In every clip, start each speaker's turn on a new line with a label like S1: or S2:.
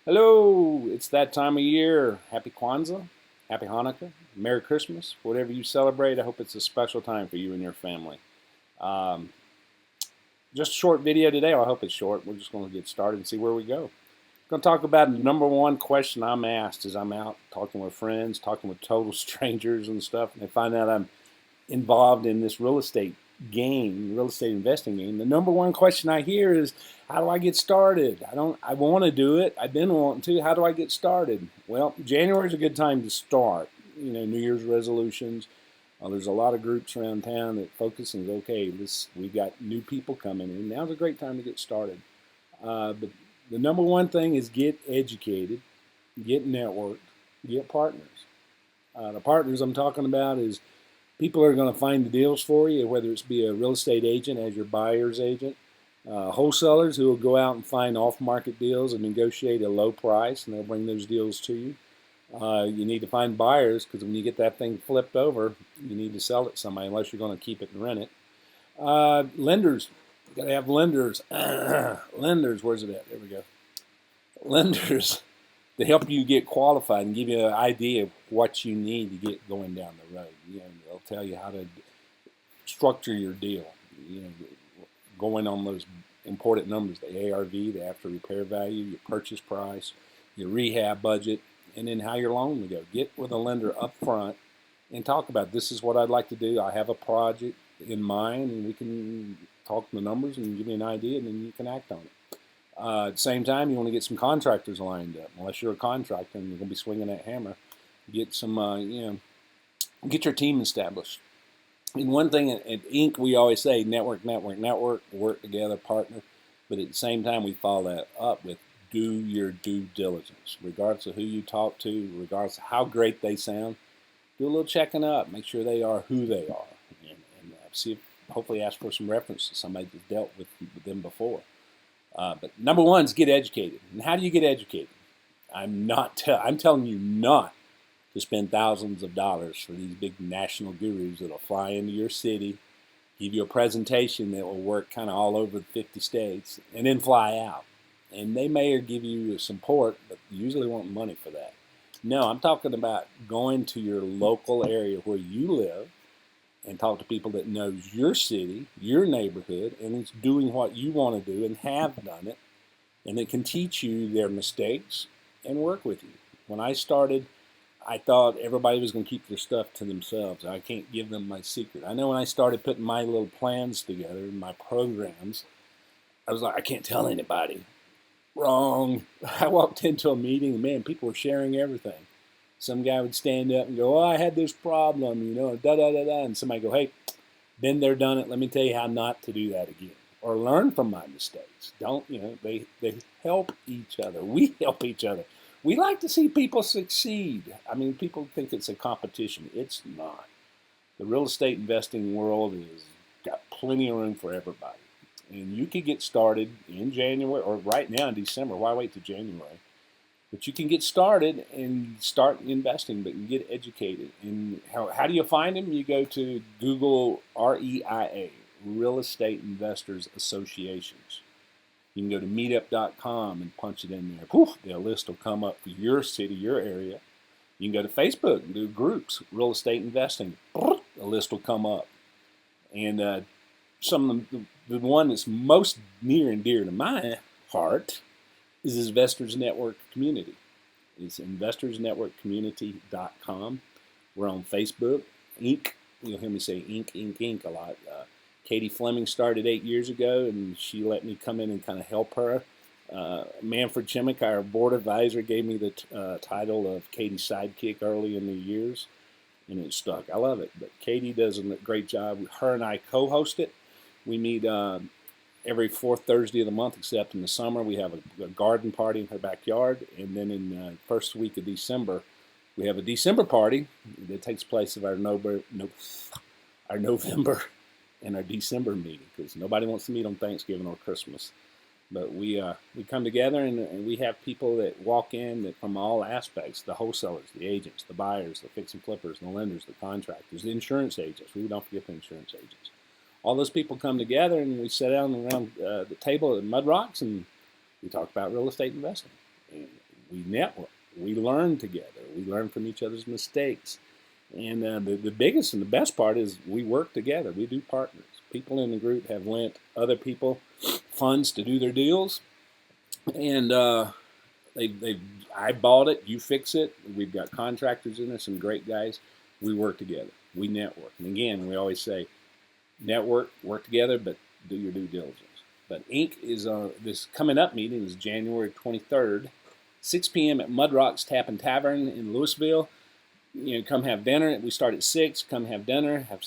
S1: Hello, it's that time of year. Happy Kwanzaa, Happy Hanukah, Merry Christmas, whatever you celebrate. I hope it's a special time for you and your family. Um, just a short video today. I hope it's short. We're just going to get started and see where we go. I'm going to talk about the number one question I'm asked as I'm out talking with friends, talking with total strangers and stuff, and they find out I'm involved in this real estate investing game. The number one question I hear is, how do I get started? I want to do it. I've been wanting to. How do I get started? Well, January is a good time to start. New Year's resolutions. There's a lot of groups around town that focus and okay, we got new people coming in. Now's a great time to get started. But the number one thing is get educated, get networked, get partners. The partners I'm talking about is people are going to find the deals for you, whether it's be a real estate agent as your buyer's agent, wholesalers who will go out and find off-market deals and negotiate a low price, and they'll bring those deals to you. You need to find buyers because when you get that thing flipped over, you need to sell it to somebody unless you're going to keep it and rent it. Lenders, you got to have lenders. Lenders, where's it at? There we go. Lenders to help you get qualified and give you an idea of what you need to get going down the road. They'll tell you how to structure your deal. Going on those important numbers, the ARV, the after repair value, your purchase price, your rehab budget, and then how your loan will go. Get with a lender up front and talk about, this is what I'd like to do. I have a project in mind, and we can talk the numbers and give you an idea, and then you can act on it. At the same time, you want to get some contractors lined up. Unless you're a contractor and you're going to be swinging that hammer, get some, get your team established. And one thing at Inc. we always say, network, work together, partner. But at the same time, we follow that up with do your due diligence. Regardless of who you talk to, regardless of how great they sound, do a little checking up. Make sure they are who they are. And see if, hopefully ask for some references. Somebody that's dealt with them before. But number one is get educated. And how do you get educated? I'm telling you not to spend thousands of dollars for these big national gurus that'll fly into your city, give you a presentation that will work kind of all over the 50 states, and then fly out. And they may give you support, but usually want money for that. No, I'm talking about going to your local area where you live and talk to people that knows your city, your neighborhood, and it's doing what you want to do and have done it, and it can teach you their mistakes and work with you. When I started, I thought everybody was going to keep their stuff to themselves. I can't give them my secret. I know when I started putting my little plans together, my programs, I was like, I can't tell anybody. Wrong. I walked into a meeting, and man, people were sharing everything. Some guy would stand up and go, oh, I had this problem, da-da-da-da. And somebody go, hey, been there, done it. Let me tell you how not to do that again. Or learn from my mistakes. They help each other. We help each other. We like to see people succeed. I mean, people think it's a competition. It's not. The real estate investing world has got plenty of room for everybody. And you could get started in January or right now in December. Why wait till January? But you can get started and start investing, but you get educated. And how do you find them? You go to Google REIA, Real Estate Investors Associations. You can go to meetup.com and punch it in there. Poof, the list will come up for your city, your area. You can go to Facebook and do groups, real estate investing. The list will come up. And some of the one that's most near and dear to my heart is Investors Network Community. It's investorsnetworkcommunity.com. We're on Facebook, Inc. You'll hear me say Inc. a lot. Katie Fleming started 8 years ago, and she let me come in and kind of help her. Manfred Chemek, our board advisor, gave me the title of Katie's sidekick early in the years, and it stuck. I love it. But Katie does a great job. Her and I co-host it. We meet every fourth Thursday of the month, except in the summer. We have a garden party in her backyard. And then in the first week of December, we have a December party that takes place of our November and our December meeting, because nobody wants to meet on Thanksgiving or Christmas. But we come together, and we have people that walk in that from all aspects, the wholesalers, the agents, the buyers, the fix and flippers, the lenders, the contractors, the insurance agents. We don't forget the insurance agents. All those people come together, and we sit down around the table at Mud Rocks, and we talk about real estate investing. And We network. We learn together. We learn from each other's mistakes. And the biggest and the best part is we work together. We do partners. People in the group have lent other people funds to do their deals. And I bought it, you fix it. We've got contractors in there, some great guys. We work together. We network. And again, we always say, network, work together, but do your due diligence. But Inc. is this coming up meeting is January 23rd, 6 p.m. at Mud Rock's Tap and Tavern in Louisville. Come have dinner. We start at 6. Come have dinner, have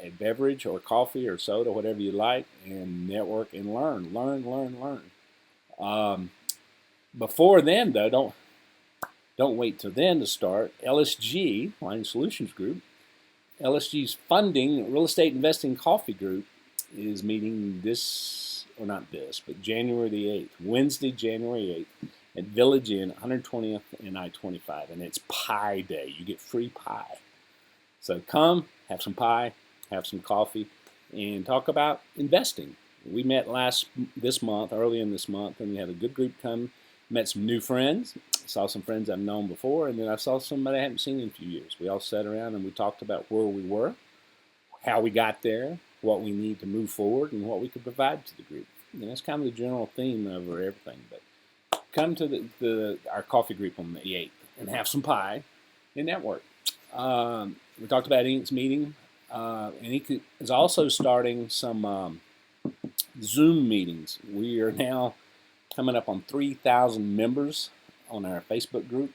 S1: a beverage or coffee or soda, whatever you like, and network and learn. Before then, though, don't wait till then to start. LSG, Line Solutions Group, LSG's Funding Real Estate Investing Coffee Group is meeting but January the 8th, Wednesday, January 8th, at Village Inn, 120th and I-25, and it's Pie Day. You get free pie. So come, have some pie, have some coffee, and talk about investing. We met early in this month, and we had a good group come, met some new friends, saw some friends I've known before, and then I saw somebody I hadn't seen in a few years. We all sat around and we talked about where we were, how we got there, what we need to move forward, and what we could provide to the group. And that's kind of the general theme over everything. But come to our coffee group on the 8th and have some pie and network. We talked about Ink's meeting. And Ink is also starting some Zoom meetings. We are now coming up on 3,000 members on our Facebook group.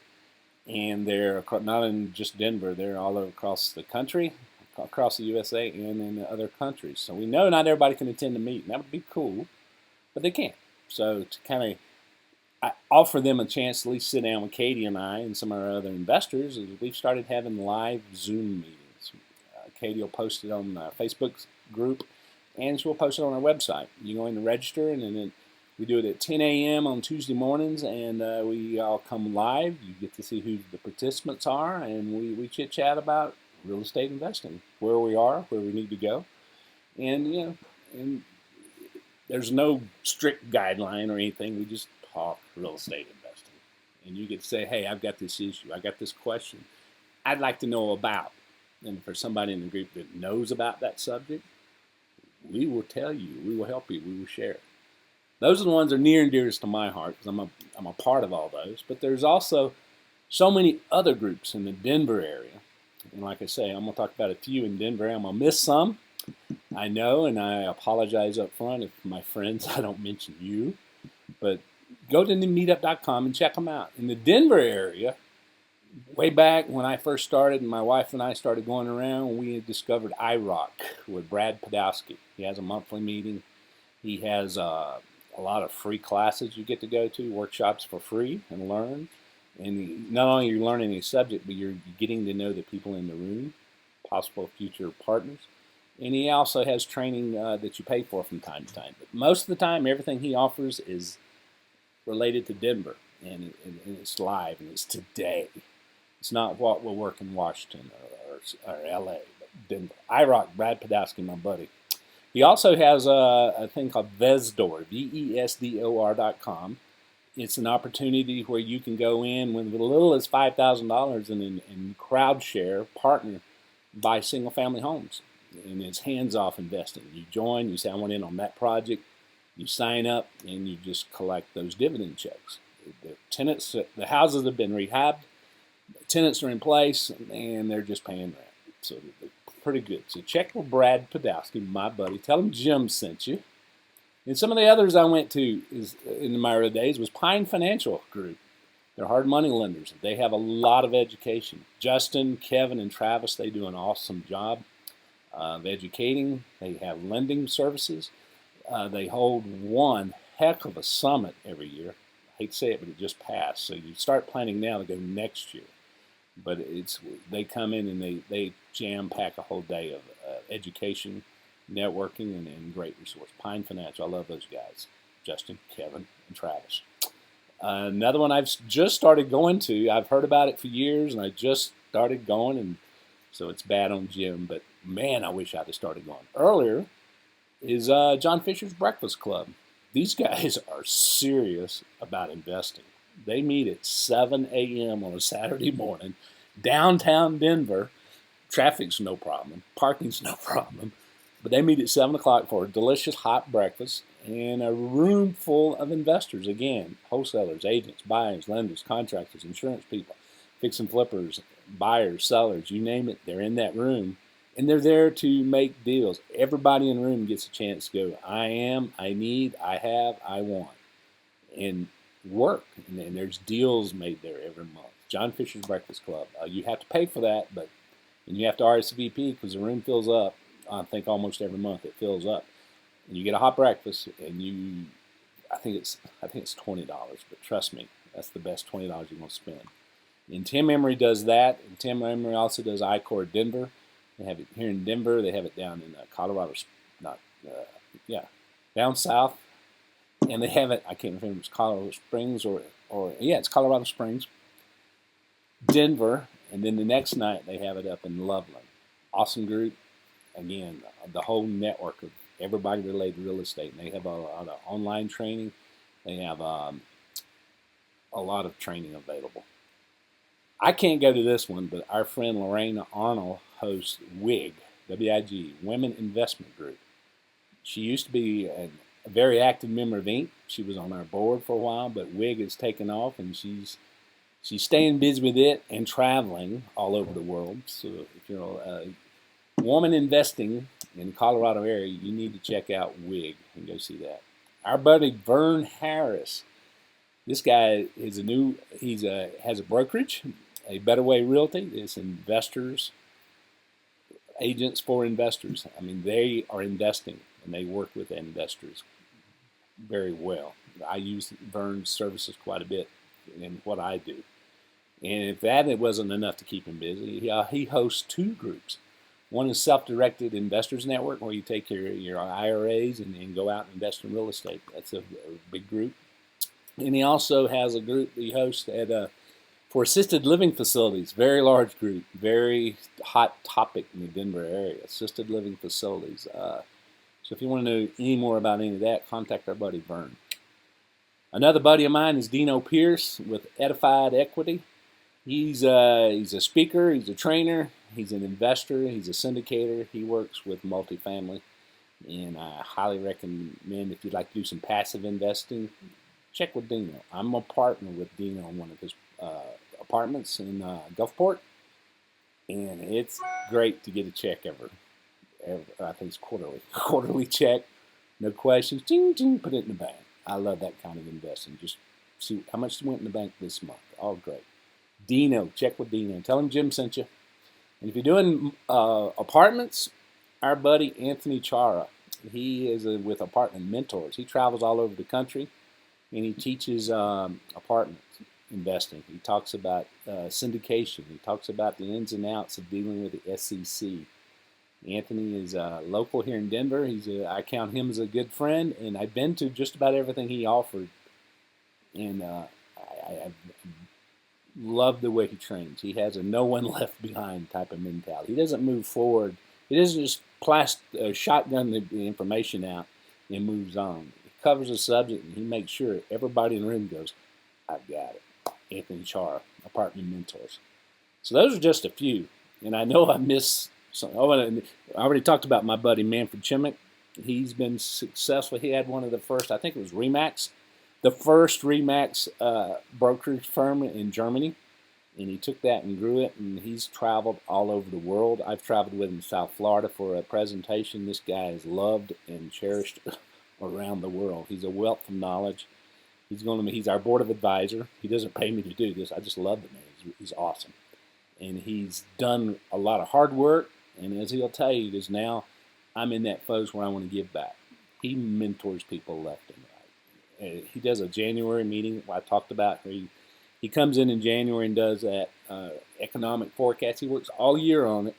S1: And they're not in just Denver. They're all across the country, across the USA, and in other countries. So we know not everybody can attend the meeting. That would be cool, but they can't. So to kind of I offer them a chance to at least sit down with Katie and I and some of our other investors, is we've started having live Zoom meetings. Katie will post it on our Facebook group, and she'll post it on our website. You go in to register, and then we do it at 10 a.m. on Tuesday mornings, and we all come live. You get to see who the participants are, and we chit-chat about real estate investing, where we are, where we need to go. And, and there's no strict guideline or anything. We just talk real estate investing. And you get to say, hey, I've got this issue. I got this question I'd like to know about. And for somebody in the group that knows about that subject, we will tell you. We will help you. We will share it. Those are the ones that are near and dearest to my heart because I'm a part of all those. But there's also so many other groups in the Denver area. And like I say, I'm going to talk about a few in Denver. I'm going to miss some. I know, and I apologize up front if my friends, I don't mention you. But go to meetup.com and check them out. In the Denver area, way back when I first started and my wife and I started going around, we had discovered IRROC with Brad Padhajsky. He has a monthly meeting. He has a lot of free classes you get to go to, workshops for free and learn. And not only are you learning a subject, but you're getting to know the people in the room, possible future partners. And he also has training that you pay for from time to time. But most of the time, everything he offers is related to Denver. And it's live, and it's today. It's not what will work in Washington or LA, but Denver. IRROC, Brad Padhajsky, my buddy. He also has a thing called Vesdor, VESDOR.com. It's an opportunity where you can go in with as little as $5,000 and crowd share, partner, buy single-family homes. And it's hands-off investing. You join, you say, I want in on that project. You sign up, and you just collect those dividend checks. The tenants, the houses have been rehabbed. The tenants are in place, and they're just paying rent. So they're pretty good. So check with Brad Padhajsky, my buddy. Tell him Jim sent you. And some of the others I went to in my early days was Pine Financial Group. They're hard money lenders. They have a lot of education. Justin, Kevin, and Travis, they do an awesome job of educating. They have lending services. They hold one heck of a summit every year. I hate to say it, but it just passed. So you start planning now to go next year. But they come in and they jam-pack a whole day of education, networking, and great resource. Pine Financial, I love those guys. Justin, Kevin, and Travis. Another one I've just started going to. I've heard about it for years, and I just started going, and so it's bad on Jim. But, man, I wish I'd have started going earlier, is John Fisher's Breakfast Club. These guys are serious about investing. They meet at 7 a.m. on a Saturday morning, downtown Denver. Traffic's no problem. Parking's no problem. But they meet at 7 o'clock for a delicious hot breakfast and a room full of investors. Again, wholesalers, agents, buyers, lenders, contractors, insurance people, fix and flippers, buyers, sellers, you name it, they're in that room. And they're there to make deals. Everybody in the room gets a chance to go, I am, I need, I have, I want. And work. And there's deals made there every month. John Fisher's Breakfast Club. You have to pay for that, and you have to RSVP because the room fills up. I think almost every month it fills up. And you get a hot breakfast, and I think it's $20. But trust me, that's the best $20 you're going to spend. And Tim Emery does that. And Tim Emery also does ICOR Denver. They have it here in Denver. They have it down in Colorado, down south. And they have it, I can't remember if it's Colorado Springs it's Colorado Springs, Denver, and then the next night they have it up in Loveland. Awesome group. Again, the whole network of everybody related to real estate. And they have a lot of online training. They have a lot of training available. I can't go to this one, but our friend Lorena Arnold hosts WIG, W-I-G, Women Investment Group. She used to be a very active member of Inc. She was on our board for a while, but WIG has taken off, and she's staying busy with it and traveling all over the world. So if you're a woman investing in the Colorado area, you need to check out WIG and go see that. Our buddy Vern Harris. This guy is has a brokerage, a Better Way Realty. It's investors, agents for investors. I mean, they are investing, and they work with investors very well. I use Vern's services quite a bit in what I do. And if it wasn't enough to keep him busy, he hosts two groups. One is Self-Directed Investors Network, where you take your IRAs and go out and invest in real estate. That's a big group. And he also has a group that he hosts for assisted living facilities. Very large group, very hot topic in the Denver area, assisted living facilities. So if you want to know any more about any of that, contact our buddy Vern. Another buddy of mine is Dino Pierce with Edified Equity. He's a speaker, he's a trainer, he's an investor, he's a syndicator. He works with multifamily, and I highly recommend if you'd like to do some passive investing, check with Dino. I'm a partner with Dino on one of his apartments in Gulfport, and it's great to get a check every I think it's quarterly check, no questions, ding, ding, put it in the bank. I love that kind of investing. Just see how much went in the bank this month. All great. Dino, check with Dino. Tell him Jim sent you. And if you're doing apartments, our buddy Anthony Chara, he is with Apartment Mentors. He travels all over the country, and he teaches apartment investing. He talks about syndication. He talks about the ins and outs of dealing with the SEC. Anthony is local here in Denver. I count him as a good friend, and I've been to just about everything he offered. And I love the way he trains. He has a no one left behind type of mentality. He doesn't move forward. He doesn't just shotgun the information out and moves on. He covers a subject, and he makes sure everybody in the room goes, I've got it. Anthony Chara, Apartment Mentors. So those are just a few. And I know I missed some. I already talked about my buddy Manfred Chemek. He's been successful. He had one of the first, I think it was Remax, the first Remax brokerage firm in Germany. And he took that and grew it, and he's traveled all over the world. I've traveled with him to South Florida for a presentation. This guy is loved and cherished around the world. He's a wealth of knowledge. He's our board of advisor. He doesn't pay me to do this. I just love the man. He's awesome. And he's done a lot of hard work. And as he'll tell you, because now I'm in that phase where I want to give back. He mentors people left and right. He does a January meeting I talked about. He comes in January and does that economic forecast. He works all year on it.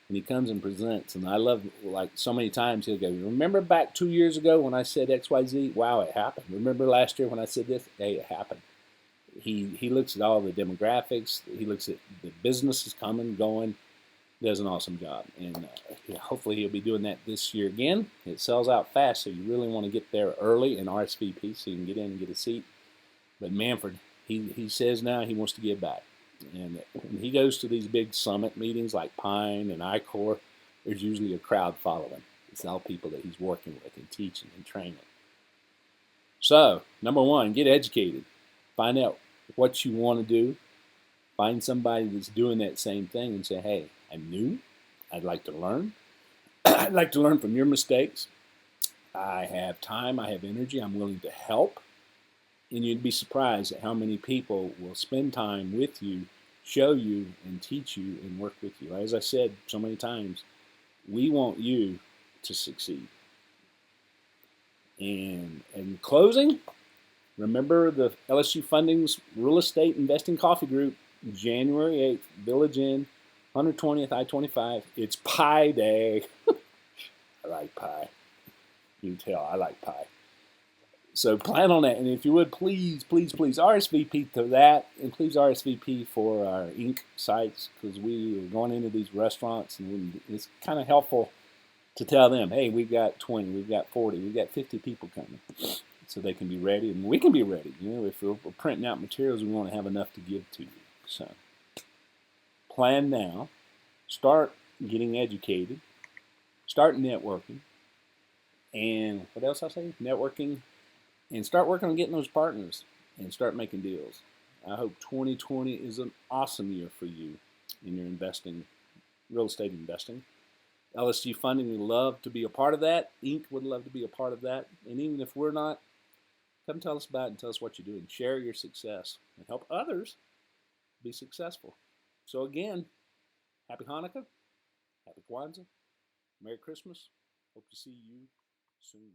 S1: And he comes and presents. And I love, like, so many times he'll go, remember back 2 years ago when I said XYZ? Wow, it happened. Remember last year when I said this? Hey, it happened. He looks at all the demographics. He looks at the businesses coming, going. He does an awesome job. And hopefully he'll be doing that this year again. It sells out fast, so you really want to get there early and RSVP so you can get in and get a seat. But Manfred, he says now he wants to give back. And when he goes to these big summit meetings like Pine and ICOR, there's usually a crowd following. It's all people that he's working with and teaching and training. So, number one, get educated. Find out what you want to do. Find somebody that's doing that same thing and say, hey, I'm new. I'd like to learn. I'd like to learn from your mistakes. I have time. I have energy. I'm willing to help. And you'd be surprised at how many people will spend time with you, show you, and teach you and work with you. As I said so many times, we want you to succeed. And in closing, remember the LSG Funding's Real Estate Investing Coffee Group, January 8th, Village Inn, 120th I-25. It's Pie Day. I like pie. You can tell I like pie. So plan on that. And if you would, please, please, please RSVP to that. And please RSVP for our Inc. sites, because we are going into these restaurants. And it's kind of helpful to tell them, hey, we've got 20, we've got 40, we've got 50 people coming. So they can be ready. And we can be ready. You know, if we're printing out materials, we want to have enough to give to you. So plan now. Start getting educated. Start networking. And what else I say? Networking. And start working on getting those partners and start making deals. I hope 2020 is an awesome year for you in your investing, real estate investing. LSG Funding would love to be a part of that. Inc. would love to be a part of that. And even if we're not, come tell us about it and tell us what you're doing. Share your success and help others be successful. So again, happy Hanukkah, happy Kwanzaa, Merry Christmas. Hope to see you soon.